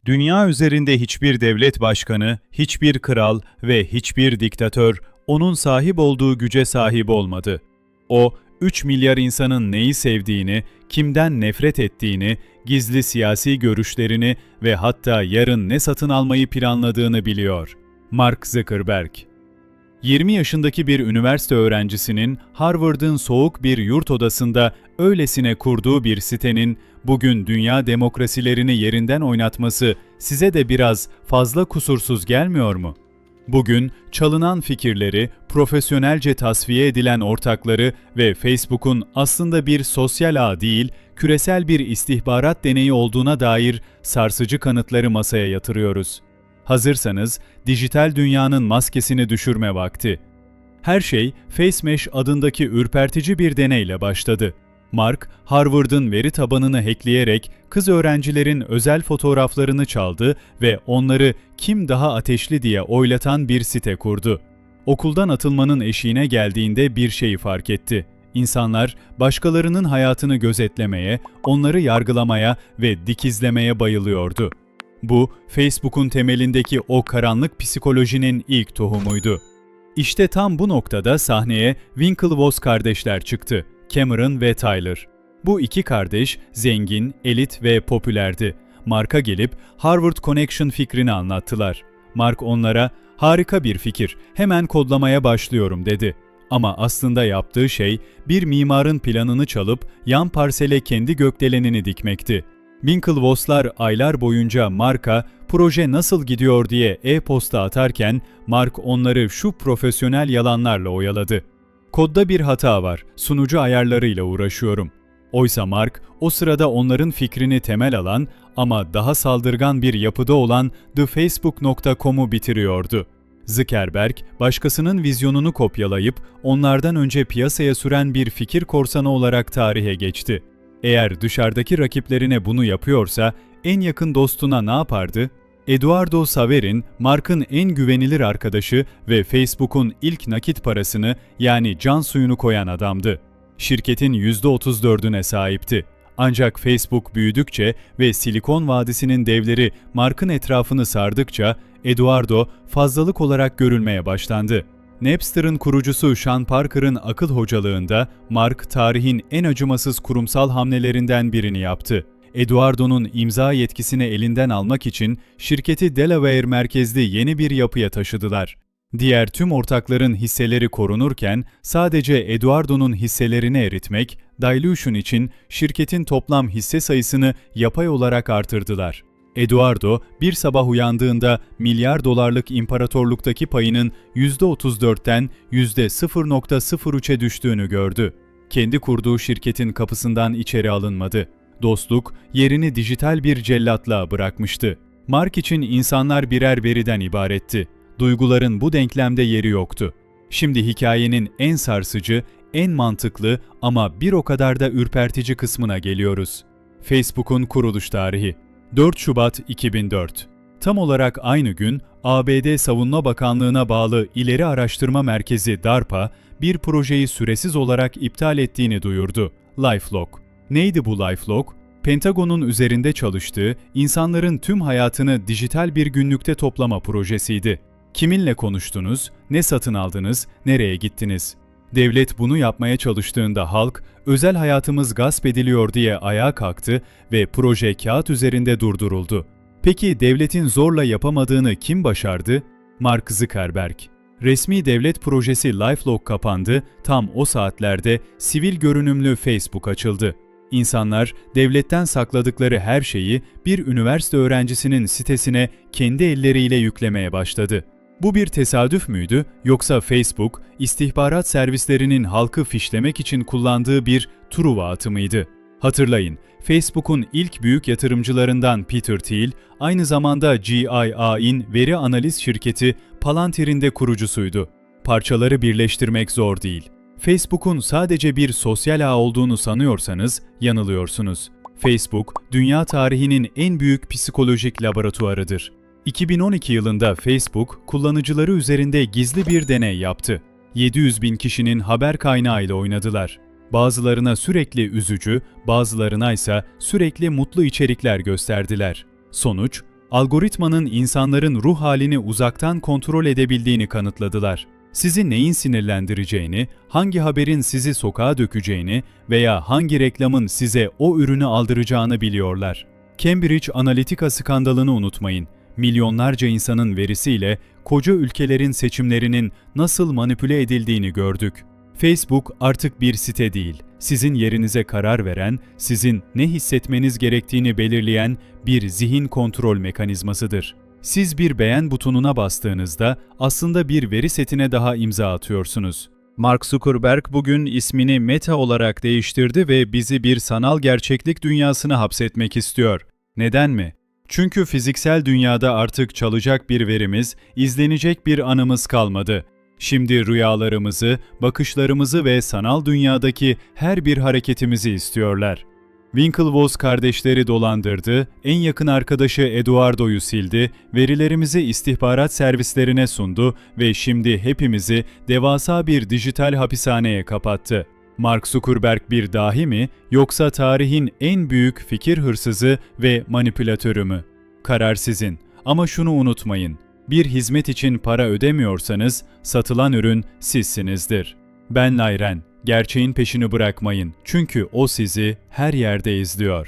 Dünya üzerinde hiçbir devlet başkanı, hiçbir kral ve hiçbir diktatör onun sahip olduğu güce sahip olmadı. O, 3 milyar insanın neyi sevdiğini, kimden nefret ettiğini, gizli siyasi görüşlerini ve hatta yarın ne satın almayı planladığını biliyor. Mark Zuckerberg 20 yaşındaki bir üniversite öğrencisinin Harvard'ın soğuk bir yurt odasında öylesine kurduğu bir sitenin bugün dünya demokrasilerini yerinden oynatması size de biraz fazla kusursuz gelmiyor mu? Bugün çalınan fikirleri, profesyonelce tasfiye edilen ortakları ve Facebook'un aslında bir sosyal ağ değil, küresel bir istihbarat deneyi olduğuna dair sarsıcı kanıtları masaya yatırıyoruz. Hazırsanız, dijital dünyanın maskesini düşürme vakti. Her şey FaceMesh adındaki ürpertici bir deneyle başladı. Mark, Harvard'ın veri tabanını hackleyerek kız öğrencilerin özel fotoğraflarını çaldı ve onları kim daha ateşli diye oylatan bir site kurdu. Okuldan atılmanın eşiğine geldiğinde bir şeyi fark etti. İnsanlar başkalarının hayatını gözetlemeye, onları yargılamaya ve dikizlemeye bayılıyordu. Bu, Facebook'un temelindeki o karanlık psikolojinin ilk tohumuydu. İşte tam bu noktada sahneye Winklevoss kardeşler çıktı, Cameron ve Tyler. Bu iki kardeş zengin, elit ve popülerdi. Mark'a gelip Harvard Connection fikrini anlattılar. Mark onlara, "Harika bir fikir, hemen kodlamaya başlıyorum." dedi. Ama aslında yaptığı şey, bir mimarın planını çalıp yan parsele kendi gökdelenini dikmekti. Winklevoss'lar aylar boyunca Mark'a proje nasıl gidiyor diye e-posta atarken Mark onları şu profesyonel yalanlarla oyaladı. "Kodda bir hata var, sunucu ayarlarıyla uğraşıyorum." Oysa Mark o sırada onların fikrini temel alan ama daha saldırgan bir yapıda olan thefacebook.com'u bitiriyordu. Zuckerberg, başkasının vizyonunu kopyalayıp onlardan önce piyasaya süren bir fikir korsanı olarak tarihe geçti. Eğer dışarıdaki rakiplerine bunu yapıyorsa, en yakın dostuna ne yapardı? Eduardo Saverin, Mark'ın en güvenilir arkadaşı ve Facebook'un ilk nakit parasını yani can suyunu koyan adamdı. Şirketin %34'üne sahipti. Ancak Facebook büyüdükçe ve Silikon Vadisi'nin devleri Mark'ın etrafını sardıkça, Eduardo fazlalık olarak görülmeye başlandı. Napster'ın kurucusu Sean Parker'ın akıl hocalığında Mark tarihin en acımasız kurumsal hamlelerinden birini yaptı. Eduardo'nun imza yetkisini elinden almak için şirketi Delaware merkezli yeni bir yapıya taşıdılar. Diğer tüm ortakların hisseleri korunurken sadece Eduardo'nun hisselerini eritmek, dilution için şirketin toplam hisse sayısını yapay olarak artırdılar. Eduardo bir sabah uyandığında milyar dolarlık imparatorluktaki payının %34'ten %0.03'e düştüğünü gördü. Kendi kurduğu şirketin kapısından içeri alınmadı. Dostluk yerini dijital bir cellatlığa bırakmıştı. Mark için insanlar birer veriden ibaretti. Duyguların bu denklemde yeri yoktu. Şimdi hikayenin en sarsıcı, en mantıklı ama bir o kadar da ürpertici kısmına geliyoruz. Facebook'un kuruluş tarihi 4 Şubat 2004. Tam olarak aynı gün ABD Savunma Bakanlığı'na bağlı İleri Araştırma Merkezi DARPA bir projeyi süresiz olarak iptal ettiğini duyurdu. LifeLog. Neydi bu LifeLog? Pentagon'un üzerinde çalıştığı, insanların tüm hayatını dijital bir günlükte toplama projesiydi. Kiminle konuştunuz, ne satın aldınız, nereye gittiniz? Devlet bunu yapmaya çalıştığında halk, özel hayatımız gasp ediliyor diye ayağa kalktı ve proje kağıt üzerinde durduruldu. Peki devletin zorla yapamadığını kim başardı? Mark Zuckerberg. Resmi devlet projesi LifeLog kapandı, tam o saatlerde sivil görünümlü Facebook açıldı. İnsanlar devletten sakladıkları her şeyi bir üniversite öğrencisinin sitesine kendi elleriyle yüklemeye başladı. Bu bir tesadüf müydü yoksa Facebook, istihbarat servislerinin halkı fişlemek için kullandığı bir Truva atı mıydı? Hatırlayın, Facebook'un ilk büyük yatırımcılarından Peter Thiel, aynı zamanda GIA'in veri analiz şirketi Palantir'in de kurucusuydu. Parçaları birleştirmek zor değil. Facebook'un sadece bir sosyal ağ olduğunu sanıyorsanız yanılıyorsunuz. Facebook, dünya tarihinin en büyük psikolojik laboratuvarıdır. 2012 yılında Facebook, kullanıcıları üzerinde gizli bir deney yaptı. 700 bin kişinin haber kaynağıyla oynadılar. Bazılarına sürekli üzücü, bazılarına ise sürekli mutlu içerikler gösterdiler. Sonuç, Algoritmanın insanların ruh halini uzaktan kontrol edebildiğini kanıtladılar. Sizi neyin sinirlendireceğini, hangi haberin sizi sokağa dökeceğini veya hangi reklamın size o ürünü aldıracağını biliyorlar. Cambridge Analytica skandalını unutmayın. Milyonlarca insanın verisiyle koca ülkelerin seçimlerinin nasıl manipüle edildiğini gördük. Facebook artık bir site değil, sizin yerinize karar veren, sizin ne hissetmeniz gerektiğini belirleyen bir zihin kontrol mekanizmasıdır. Siz bir beğen butonuna bastığınızda aslında bir veri setine daha imza atıyorsunuz. Mark Zuckerberg bugün ismini Meta olarak değiştirdi ve bizi bir sanal gerçeklik dünyasına hapsetmek istiyor. Neden mi? Çünkü fiziksel dünyada artık çalacak bir verimiz, izlenecek bir anımız kalmadı. Şimdi rüyalarımızı, bakışlarımızı ve sanal dünyadaki her bir hareketimizi istiyorlar. Winklevoss kardeşleri dolandırdı, en yakın arkadaşı Eduardo'yu sildi, verilerimizi istihbarat servislerine sundu ve şimdi hepimizi devasa bir dijital hapishaneye kapattı. Mark Zuckerberg bir dahi mi, yoksa tarihin en büyük fikir hırsızı ve manipülatörü mü? Karar sizin. Ama şunu unutmayın, bir hizmet için para ödemiyorsanız satılan ürün sizsinizdir. Ben Layren, gerçeğin peşini bırakmayın çünkü o sizi her yerde izliyor.